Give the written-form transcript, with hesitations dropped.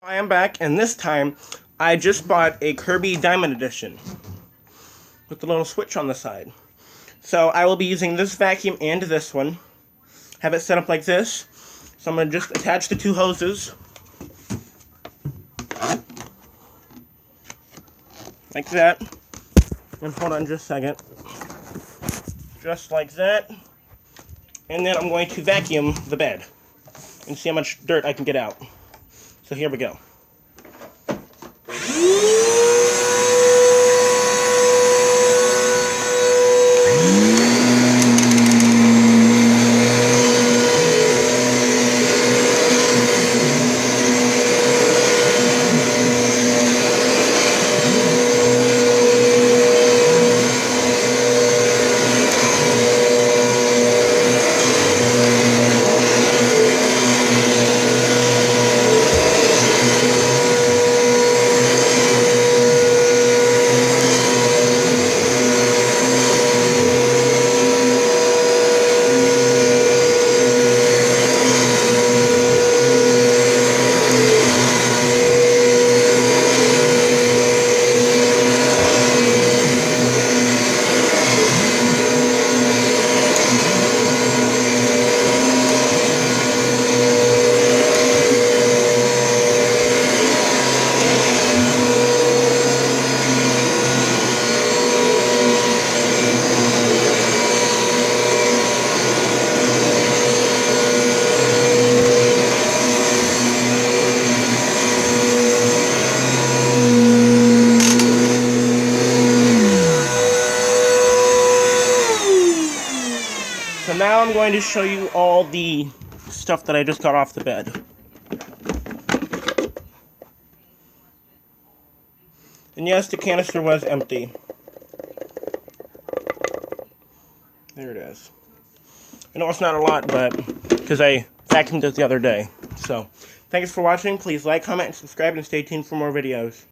I am back, and this time I just bought a Kirby Diamond Edition with the little switch on the side. So I will be using this vacuum and this one. Have it set up like this. So I'm going to just attach the two hoses. Like that. And hold on just a second. Just like that. And then I'm going to vacuum the bed and see how much dirt I can get out. So here we go. So now I'm going to show you all the stuff that I just got off the bed. And yes, the canister was empty. There it is. I know it's not a lot, but because I vacuumed it the other day. So, thanks for watching. Please like, comment, and subscribe, and stay tuned for more videos.